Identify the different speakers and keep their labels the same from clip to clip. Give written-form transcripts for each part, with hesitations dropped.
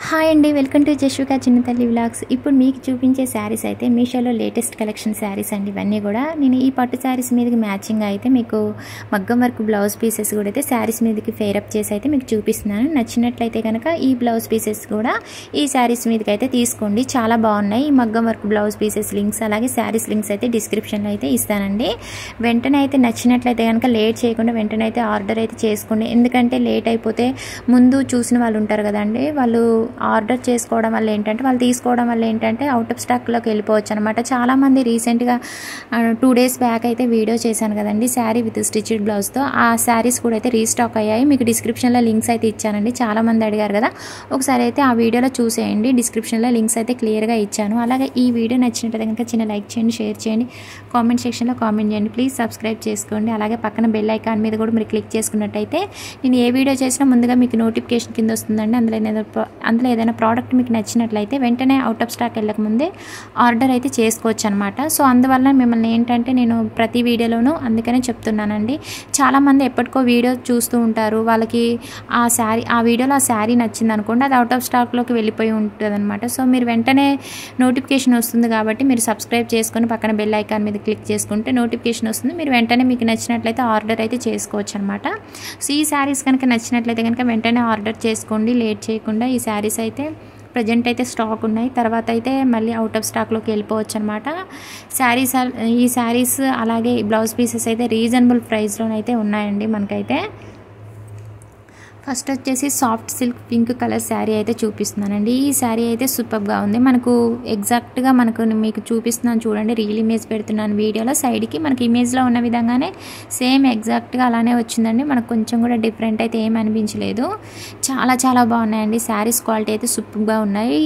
Speaker 1: Hi అండి, welcome to Jashvika చిన్నతల్లి vlogs. ఇప్పుడు మీకు చూపించే శారీస్ అయితే మీషోలో లేటెస్ట్ కలెక్షన్ శారీస్ అండి. ఇవన్నీ కూడా నేను ఈ పట్టు శారీస్ మీదకి మ్యాచింగ్ అయితే మీకు మగ్గం వర్క్ బ్లౌజ్ పీసెస్ కూడా అయితే శారీస్ మీదకి ఫేరప్ చేసి అయితే మీకు చూపిస్తున్నాను. నచ్చినట్లయితే కనుక ఈ బ్లౌజ్ పీసెస్ కూడా ఈ శారీస్ మీదకి అయితే తీసుకోండి. చాలా బాగున్నాయి ఈ మగ్గం వర్క్ బ్లౌజ్ పీసెస్ లింక్స్, అలాగే శారీస్ లింక్స్ అయితే డిస్క్రిప్షన్లో అయితే ఇస్తానండి. వెంటనే అయితే నచ్చినట్లయితే కనుక లేట్ చేయకుండా వెంటనే అయితే ఆర్డర్ అయితే చేసుకోండి. ఎందుకంటే లేట్ అయిపోతే ముందు చూసిన వాళ్ళు ఉంటారు కదండి, వాళ్ళు ఆర్డర్ చేసుకోవడం వల్ల ఏంటంటే వాళ్ళు తీసుకోవడం వల్ల ఏంటంటే అవుట్ ఆఫ్ స్టాక్లోకి వెళ్ళిపోవచ్చు అనమాట. చాలామంది రీసెంట్గా 2 days బ్యాక్ అయితే వీడియో చేశాను కదండి శారీ విత్ స్టిచ్డ్ బ్లౌజ్తో. ఆ శారీస్ కూడా అయితే రీస్టాక్ అయ్యాయి. మీకు డిస్క్రిప్షన్లో లింక్స్ అయితే ఇచ్చానండి. చాలామంది అడిగారు కదా, ఒకసారి అయితే ఆ వీడియోలో చూసేయండి. డిస్క్రిప్షన్లో లింక్స్ అయితే క్లియర్గా ఇచ్చాను. అలాగే ఈ వీడియో నచ్చినట్లయితే కనుక చిన్న లైక్ చేయండి, షేర్ చేయండి, కామెంట్ సెక్షన్లో కామెంట్ చేయండి. ప్లీజ్ సబ్స్క్రైబ్ చేసుకోండి. అలాగే పక్కన బెల్ ఐకాన్ మీద కూడా మీరు క్లిక్ చేసుకున్నట్టయితే నేను ఏ వీడియో చేసినా ముందుగా మీకు నోటిఫికేషన్ కింద వస్తుందండి. అందులో ఏదైనా ప్రోడక్ట్ మీకు నచ్చినట్లయితే వెంటనే అవుట్ ఆఫ్ స్టాక్ వెళ్ళకముందే ఆర్డర్ అయితే చేసుకోవచ్చు అనమాట. సో అందువల్ల మిమ్మల్ని ఏంటంటే నేను ప్రతి వీడియోలోనూ అందుకనే చెప్తున్నానండి. చాలామంది ఎప్పటికో వీడియో చూస్తూ ఉంటారు, వాళ్ళకి ఆ వీడియోలో ఆ శారీ నచ్చింది అనుకోండి, అది అవుట్ ఆఫ్ స్టాక్లోకి వెళ్ళిపోయి ఉంటుంది అనమాట. సో మీరు వెంటనే నోటిఫికేషన్ వస్తుంది కాబట్టి మీరు సబ్స్క్రైబ్ చేసుకొని పక్కన బెల్ ఐకాన్ మీద క్లిక్ చేసుకుంటే నోటిఫికేషన్ వస్తుంది. మీరు వెంటనే మీకు నచ్చినట్లయితే ఆర్డర్ అయితే చేసుకోవచ్చు అనమాట. సో ఈ శారీస్ కనుక నచ్చినట్లయితే కనుక వెంటనే ఆర్డర్ చేసుకోండి, లేట్ చేయకుండా. ఈ శారీస్ అయితే ప్రజెంట్ అయితే స్టాక్ ఉన్నాయి, తర్వాత అయితే మళ్ళీ అవుట్ ఆఫ్ స్టాక్లోకి వెళ్ళిపోవచ్చు అనమాట. ఈ శారీస్ అలాగే బ్లౌజ్ పీసెస్ అయితే రీజనబుల్ ప్రైస్లోనైతే ఉన్నాయండి మనకైతే. ఫస్ట్ వచ్చేసి soft silk pink colour sari అయితే చూపిస్తున్నానండి. ఈ శారీ అయితే సూపర్గా ఉంది. మనకు ఎగ్జాక్ట్గా మీకు చూపిస్తున్నాను చూడండి. రీల్ ఇమేజ్ పెడుతున్నాను వీడియోలో, సైడ్కి మనకి ఇమేజ్లో ఉన్న విధంగానే సేమ్ ఎగ్జాక్ట్గా అలానే వచ్చిందండి. మనకు కొంచెం కూడా డిఫరెంట్ అయితే ఏం అనిపించలేదు. చాలా చాలా బాగున్నాయండి. శారీస్ క్వాలిటీ అయితే సూపర్గా ఉన్నాయి.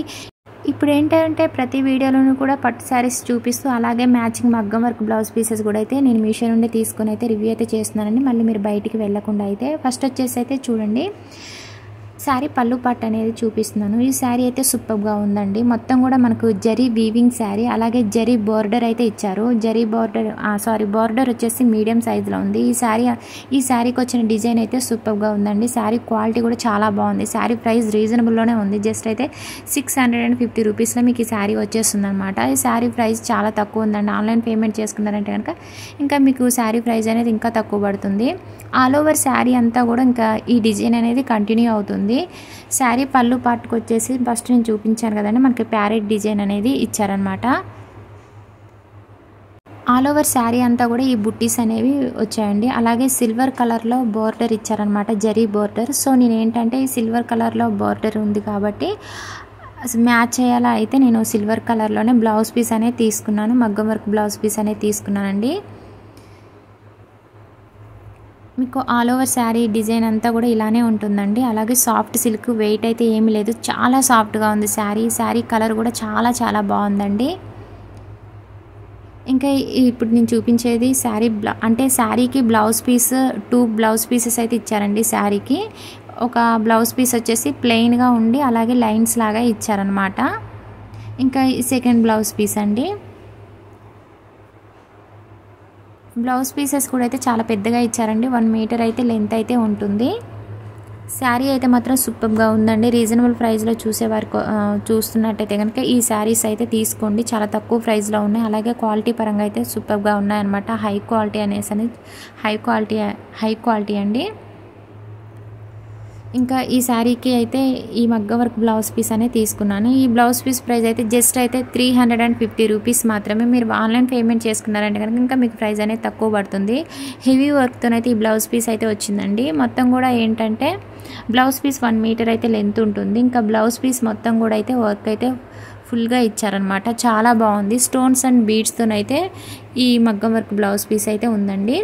Speaker 1: ఇప్పుడు ఏంటంటే ప్రతి వీడియోలోనూ కూడా పట్టు శారీస్ చూపిస్తూ అలాగే మ్యాచింగ్ మగ్గం వర్క్ బ్లౌజ్ పీసెస్ కూడా అయితే నేను మీషో నుండి తీసుకొని అయితే రివ్యూ అయితే చేస్తున్నానండి. మళ్ళీ మీరు బయటికి వెళ్ళకుండా అయితే ఫస్ట్ వచ్చేసి అయితే చూడండి శారీ పళ్ళు పట్టు అనేది చూపిస్తున్నాను. ఈ శారీ అయితే సూపర్గా ఉందండి. మొత్తం కూడా మనకు జరీ వీవింగ్ శారీ, అలాగే జరీ బోర్డర్ అయితే ఇచ్చారు. బోర్డర్ వచ్చేసి మీడియం సైజులో ఉంది. ఈ శారీకి వచ్చిన డిజైన్ అయితే సూపర్గా ఉందండి. శారీ క్వాలిటీ కూడా చాలా బాగుంది. శారీ ప్రైస్ రీజనబుల్లోనే ఉంది. జస్ట్ అయితే 650 రూపీస్లో మీకు ఈ శారీ వచ్చేస్తుంది అనమాట. ఈ శారీ ప్రైస్ చాలా తక్కువ ఉందండి. ఆన్లైన్ పేమెంట్ చేసుకున్నారంటే కనుక ఇంకా మీకు శారీ ప్రైస్ అనేది ఇంకా తక్కువ పడుతుంది. ఆల్ ఓవర్ శారీ అంతా కూడా ఇంకా ఈ డిజైన్ అనేది కంటిన్యూ అవుతుంది. శారీ పళ్ళు పాటుకు వచ్చేసి ఫస్ట్ నేను చూపించాను కదండి, మనకి ప్యారెట్ డిజైన్ అనేది ఇచ్చారనమాట. ఆల్ ఓవర్ శారీ అంతా కూడా ఈ బుట్టీస్ అనేవి వచ్చాయండి. అలాగే సిల్వర్ కలర్లో బోర్డర్ ఇచ్చారనమాట, జరీ బోర్డర్. సో నేను ఏంటంటే ఈ సిల్వర్ కలర్లో బోర్డర్ ఉంది కాబట్టి మ్యాచ్ అయ్యేలా అయితే నేను సిల్వర్ కలర్లోనే బ్లౌజ్ పీస్ అనేది తీసుకున్నాను, మగ్గం వర్క్ బ్లౌజ్ పీస్ అనేది తీసుకున్నానండి. మీకు ఆల్ ఓవర్ శారీ డిజైన్ అంతా కూడా ఇలానే ఉంటుందండి. అలాగే సాఫ్ట్ సిల్క్, వెయిట్ అయితే ఏమీ లేదు, చాలా సాఫ్ట్గా ఉంది శారీ కలర్ కూడా చాలా చాలా బాగుందండి. ఇంకా ఇప్పుడు నేను చూపించేది శారీకి బ్లౌజ్ పీస్ 2 బ్లౌజ్ పీసెస్ అయితే ఇచ్చారండి. శారీకి ఒక బ్లౌజ్ పీస్ వచ్చేసి ప్లెయిన్గా ఉండి అలాగే లైన్స్ లాగా ఇచ్చారనమాట. ఇంకా సెకండ్ బ్లౌజ్ పీస్ అండి. బ్లౌజ్ పీసెస్ కూడా అయితే చాలా పెద్దగా ఇచ్చారండి. 1 మీటర్ అయితే లెంత్ అయితే ఉంటుంది. శారీ అయితే మాత్రం సూపర్గా ఉందండి. రీజనబుల్ ప్రైస్లో చూస్తున్నట్టయితే కనుక ఈ శారీస్ అయితే తీసుకోండి. చాలా తక్కువ ప్రైస్లో ఉన్నాయి. అలాగే క్వాలిటీ పరంగా అయితే సూపర్గా ఉన్నాయన్నమాట. హై క్వాలిటీ అండి. ఇంకా ఈ శారీకి అయితే ఈ మగ్గం వర్క్ బ్లౌజ్ పీస్ అనేది తీసుకున్నాను. ఈ బ్లౌజ్ పీస్ ప్రైస్ అయితే జస్ట్ అయితే 350 రూపీస్ మాత్రమే. మీరు ఆన్లైన్ పేమెంట్ చేసుకున్నారంటే కనుక ఇంకా మీకు ప్రైస్ అనేది తక్కువ పడుతుంది. హెవీ వర్క్తోనైతే ఈ బ్లౌజ్ పీస్ అయితే వచ్చిందండి. మొత్తం కూడా ఏంటంటే బ్లౌజ్ పీస్ 1 మీటర్ అయితే లెంత్ ఉంటుంది. ఇంకా బ్లౌజ్ పీస్ మొత్తం కూడా అయితే వర్క్ అయితే ఫుల్గా ఇచ్చారనమాట. చాలా బాగుంది. స్టోన్స్ అండ్ బీడ్స్తోనైతే ఈ మగ్గం వర్క్ బ్లౌజ్ పీస్ అయితే ఉందండి.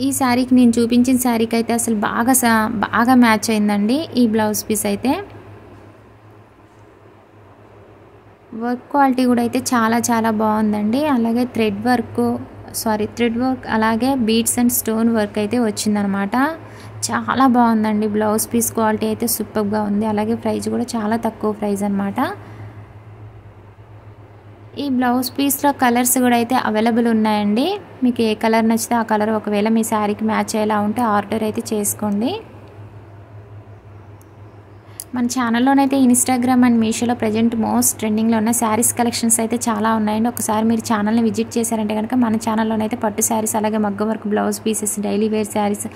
Speaker 1: ఈ శారీకి నేను చూపించిన శారీకి అయితే అసలు బాగా మ్యాచ్ అయిందండి ఈ బ్లౌజ్ పీస్ అయితే. వర్క్ క్వాలిటీ కూడా అయితే చాలా చాలా బాగుందండి. అలాగే థ్రెడ్ వర్క్ అలాగే బీడ్స్ అండ్ స్టోన్ వర్క్ అయితే వచ్చిందనమాట. చాలా బాగుందండి. బ్లౌజ్ పీస్ క్వాలిటీ అయితే సూపర్గా ఉంది. అలాగే ప్రైస్ కూడా చాలా తక్కువ ప్రైస్ అనమాట. ఈ బ్లౌజ్ పీస్లో కలర్స్ కూడా అయితే అవైలబుల్ ఉన్నాయండి. మీకు ఏ కలర్ నచ్చితే ఆ కలర్ ఒకవేళ మీ శారీకి మ్యాచ్ అయ్యేలా ఉంటే ఆర్డర్ అయితే చేసుకోండి. మన ఛానల్లోనైతే ఇన్స్టాగ్రామ్ అండ్ మీషోలో ప్రజెంట్ మోస్ట్ ట్రెండింగ్లో ఉన్న శారీస్ కలెక్షన్స్ అయితే చాలా ఉన్నాయండి. ఒకసారి మీరు ఛానల్ని విజిట్ చేశారంటే కనుక మన ఛానల్లోనైతే పట్టు శారీస్, అలాగే మగ్గం work blouse pieces, daily wear sarees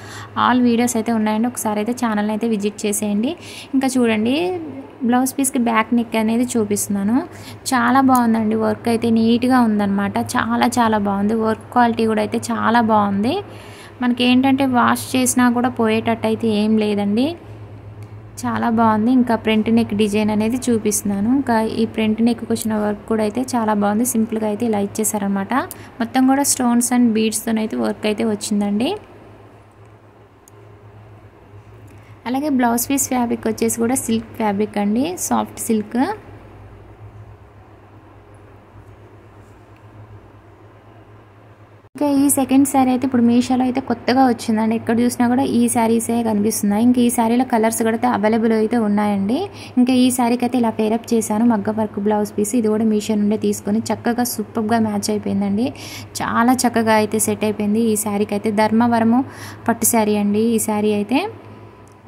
Speaker 1: all videos అయితే ఉన్నాయండి. ఒకసారి అయితే ఛానల్ని అయితే విజిట్ చేసేయండి. ఇంకా చూడండి, బ్లౌజ్ పీస్కి బ్యాక్ నెక్ అనేది చూపిస్తున్నాను. చాలా బాగుందండి, వర్క్ అయితే నీట్గా ఉందన్నమాట. చాలా చాలా బాగుంది. వర్క్ క్వాలిటీ కూడా అయితే చాలా బాగుంది. మనకి ఏంటంటే వాష్ చేసినా కూడా పోయేటట్టు అయితే ఏం లేదండి, చాలా బాగుంది. ఇంకా ఫ్రంట్ నెక్ డిజైన్ అనేది చూపిస్తున్నాను. ఇంకా ఈ ఫ్రంట్ నెక్కి వచ్చిన వర్క్ కూడా అయితే చాలా బాగుంది. సింపుల్గా అయితే ఇలా ఇచ్చేసారనమాట. మొత్తం కూడా స్టోన్స్ అండ్ బీడ్స్తో అయితే వర్క్ అయితే వచ్చిందండి. అలాగే బ్లౌజ్ పీస్ ఫ్యాబ్రిక్ వచ్చేసి కూడా సిల్క్ ఫ్యాబ్రిక్ అండి, సాఫ్ట్ సిల్క్. ఇంకా ఈ సెకండ్ శారీ అయితే ఇప్పుడు మీషోలో అయితే కొత్తగా వచ్చిందండి. ఎక్కడ చూసినా కూడా ఈ శారీసే కనిపిస్తున్నాయి. ఇంకా ఈ శారీలో కలర్స్ కూడా అయితే అవైలబుల్ అయితే ఉన్నాయండి. ఇంకా ఈ శారీకి అయితే ఇలా పేరప్ చేశాను మగ్గం వర్క్ బ్లౌజ్ పీస్. ఇది కూడా మీషో నుండే తీసుకొని చక్కగా సూపర్గా మ్యాచ్ అయిపోయిందండి. చాలా చక్కగా అయితే సెట్ అయిపోయింది. ఈ శారీకి అయితే ధర్మవరము పట్టు శారీ అండి ఈ శారీ అయితే.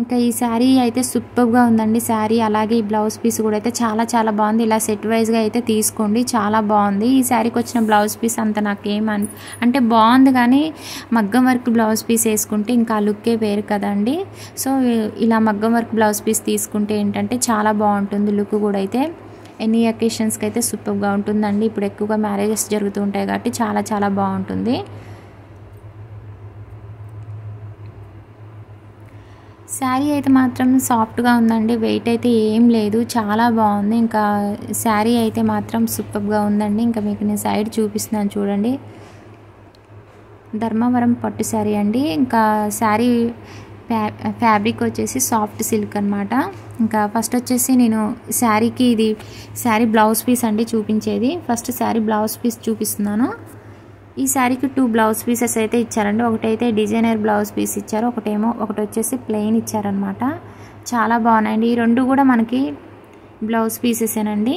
Speaker 1: ఇంకా ఈ శారీ అయితే సూపర్గా ఉందండి శారీ. అలాగే ఈ బ్లౌజ్ పీస్ కూడా అయితే చాలా చాలా బాగుంది. ఇలా సెట్ వైజ్గా అయితే తీసుకోండి, చాలా బాగుంది. ఈ శారీకి వచ్చిన బ్లౌజ్ పీస్ అంత అంటే బాగుంది, కానీ మగ్గం వర్క్ బ్లౌజ్ పీస్ వేసుకుంటే ఇంకా లుక్కే వేరు కదండి. సో ఇలా మగ్గం వర్క్ బ్లౌజ్ పీస్ తీసుకుంటే ఏంటంటే చాలా బాగుంటుంది లుక్ కూడా అయితే. ఎనీ అకేషన్స్కి అయితే సూపర్గా ఉంటుందండి. ఇప్పుడు ఎక్కువగా మ్యారేజెస్ జరుగుతూ ఉంటాయి కాబట్టి చాలా చాలా బాగుంటుంది. శారీ అయితే మాత్రం సాఫ్ట్గా ఉందండి, వెయిట్ అయితే ఏం లేదు, చాలా బాగుంది. ఇంకా శారీ అయితే మాత్రం సూపర్గా ఉందండి. ఇంకా మీకు నేను సైడ్ చూపిస్తున్నాను చూడండి, ధర్మవరం పట్టు శారీ అండి. ఇంకా శారీ ఫ్యాబ్రిక్ వచ్చేసి సాఫ్ట్ సిల్క్ అనమాట. ఇంకా ఫస్ట్ వచ్చేసి నేను శారీకి ఇది శారీ బ్లౌజ్ పీస్ అండి చూపించేది. ఫస్ట్ శారీ బ్లౌజ్ పీస్ చూపిస్తున్నాను. ఈ శారీకి 2 బ్లౌజ్ పీసెస్ అయితే ఇచ్చారండి. ఒకటైతే డిజైనర్ బ్లౌజ్ పీస్ ఇచ్చారు, ఒకటి వచ్చేసి ప్లెయిన్ ఇచ్చారనమాట. చాలా బాగున్నాయండి. ఈ రెండు కూడా మనకి బ్లౌజ్ పీసెసేనండి.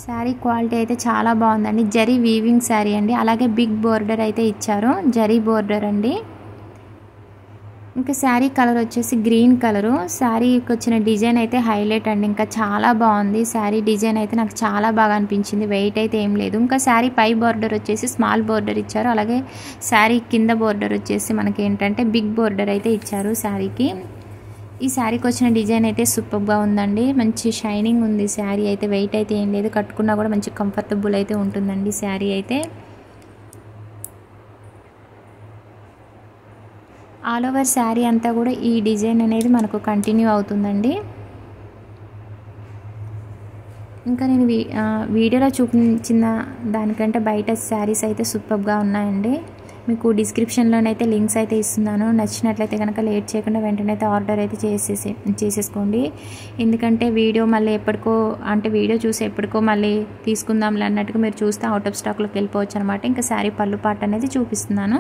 Speaker 1: శారీ క్వాలిటీ అయితే చాలా బాగుందండి. జరీ వీవింగ్ శారీ అండి. అలాగే బిగ్ బోర్డర్ అయితే ఇచ్చారు, జరీ బోర్డర్ అండి. ఇంకా శారీ కలర్ వచ్చేసి గ్రీన్ కలరు. శారీకి వచ్చిన డిజైన్ అయితే హైలైట్ అండి, ఇంకా చాలా బాగుంది. శారీ డిజైన్ అయితే నాకు చాలా బాగా అనిపించింది. వెయిట్ అయితే ఏం లేదు. ఇంకా శారీ పై బోర్డర్ వచ్చేసి స్మాల్ బోర్డర్ ఇచ్చారు. అలాగే శారీ కింద బోర్డర్ వచ్చేసి మనకి ఏంటంటే బిగ్ బోర్డర్ అయితే ఇచ్చారు శారీకి. ఈ శారీకి వచ్చిన డిజైన్ అయితే సూపర్గా ఉందండి. మంచి షైనింగ్ ఉంది శారీ అయితే. వెయిట్ అయితే ఏం లేదు, కట్టుకున్నా కూడా మంచి కంఫర్టబుల్ అయితే ఉంటుందండి శారీ అయితే. ఆల్ ఓవర్ శారీ అంతా కూడా ఈ డిజైన్ అనేది మనకు కంటిన్యూ అవుతుందండి. ఇంకా నేను వీడియోలో చూపించిన దానికంటే బయట శారీస్ అయితే సూపర్గా ఉన్నాయండి. మీకు డిస్క్రిప్షన్లోనైతే లింక్స్ అయితే ఇస్తున్నాను. నచ్చినట్లయితే కనుక లేట్ చేయకుండా వెంటనే అయితే ఆర్డర్ అయితే చేసేసుకోండి. ఎందుకంటే వీడియో మళ్ళీ ఎప్పటికో అంటే వీడియో చూసి ఎప్పటికో మళ్ళీ తీసుకుందాంలే అన్నట్టుగా మీరు చూస్తే అవుట్ ఆఫ్ స్టాక్లోకి వెళ్ళిపోవచ్చు అనమాట. ఇంకా శారీ పళ్ళు పాట అనేది చూపిస్తున్నాను.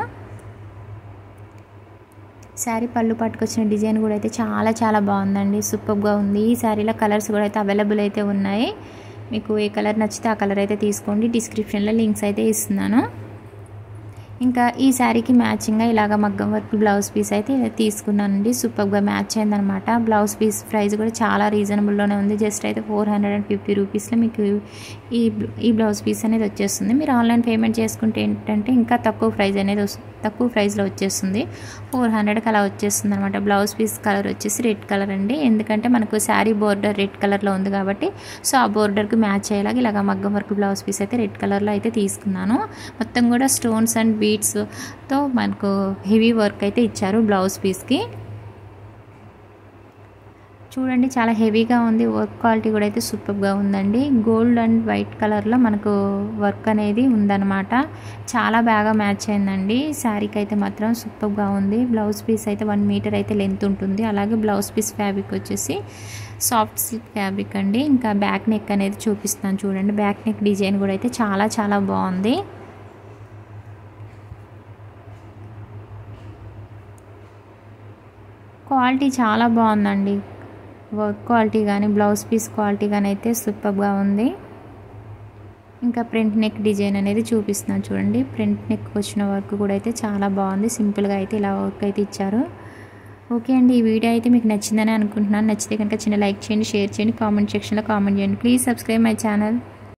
Speaker 1: శారీ పళ్ళు పట్టుకొచ్చిన డిజైన్ కూడా అయితే చాలా చాలా బాగుందండి, సూపర్గా ఉంది. ఈ శారీలో కలర్స్ కూడా అయితే అవైలబుల్ అయితే ఉన్నాయి. మీకు ఏ కలర్ నచ్చితే ఆ కలర్ అయితే తీసుకోండి. డిస్క్రిప్షన్లో లింక్స్ అయితే ఇస్తున్నాను. ఇంకా ఈ శారీకి మ్యాచింగ్గా ఇలాగ మగ్గం వర్క్ బ్లౌజ్ పీస్ అయితే తీసుకున్నానండి. సూపర్గా మ్యాచ్ అయిందనమాట. బ్లౌజ్ పీస్ ప్రైస్ కూడా చాలా రీజనబుల్లోనే ఉంది. జస్ట్ అయితే 450 రూపీస్లో మీకు ఈ బ్లౌజ్ పీస్ అనేది వచ్చేస్తుంది. మీరు ఆన్లైన్ పేమెంట్ చేసుకుంటే ఏంటంటే ఇంకా తక్కువ ప్రైస్లో వచ్చేస్తుంది. 400కి అలా వచ్చేస్తుంది అనమాట. బ్లౌజ్ పీస్ కలర్ వచ్చేసి రెడ్ కలర్ అండి. ఎందుకంటే మనకు శారీ బోర్డర్ రెడ్ కలర్లో ఉంది కాబట్టి సో ఆ బోర్డర్కి మ్యాచ్ అయ్యేలాగా ఇలాగ మగ్గం వర్క్ బ్లౌజ్ పీస్ అయితే రెడ్ కలర్లో అయితే తీసుకున్నాను. మొత్తం కూడా స్టోన్స్ అండ్ బీడ్స్తో మనకు హెవీ వర్క్ అయితే ఇచ్చారు బ్లౌజ్ పీస్కి. చూడండి చాలా హెవీగా ఉంది. వర్క్ క్వాలిటీ కూడా అయితే సూపర్గా ఉందండి. గోల్డ్ అండ్ వైట్ కలర్లో మనకు వర్క్ అనేది ఉందన్నమాట. చాలా బాగా మ్యాచ్ అయిందండి. శారీకి అయితే మాత్రం సూపర్గా ఉంది. బ్లౌజ్ పీస్ అయితే 1 మీటర్ అయితే లెంత్ ఉంటుంది. అలాగే బ్లౌజ్ పీస్ ఫ్యాబ్రిక్ వచ్చేసి సాఫ్ట్ సిల్క్ ఫ్యాబ్రిక్ అండి. ఇంకా బ్యాక్ నెక్ అనేది చూపిస్తాను చూడండి. బ్యాక్ నెక్ డిజైన్ కూడా అయితే చాలా చాలా బాగుంది. క్వాలిటీ చాలా బాగుందండి. వర్క్ క్వాలిటీ కానీ బ్లౌజ్ పీస్ క్వాలిటీ కానీ అయితే సూపర్గా ఉంది. ఇంకా ఫ్రంట్ నెక్ డిజైన్ అనేది చూపిస్తున్నాను చూడండి. ఫ్రంట్ నెక్ వచ్చిన వర్క్ కూడా అయితే చాలా బాగుంది. సింపుల్గా అయితే ఇలా వర్క్ అయితే ఇచ్చారు. ఓకే అండి, ఈ వీడియో అయితే మీకు నచ్చిందని అనుకుంటున్నాను. నచ్చితే కనుక చిన్న లైక్ చేయండి, షేర్ చేయండి, కామెంట్ సెక్షన్లో కామెంట్ చేయండి. Please subscribe my channel.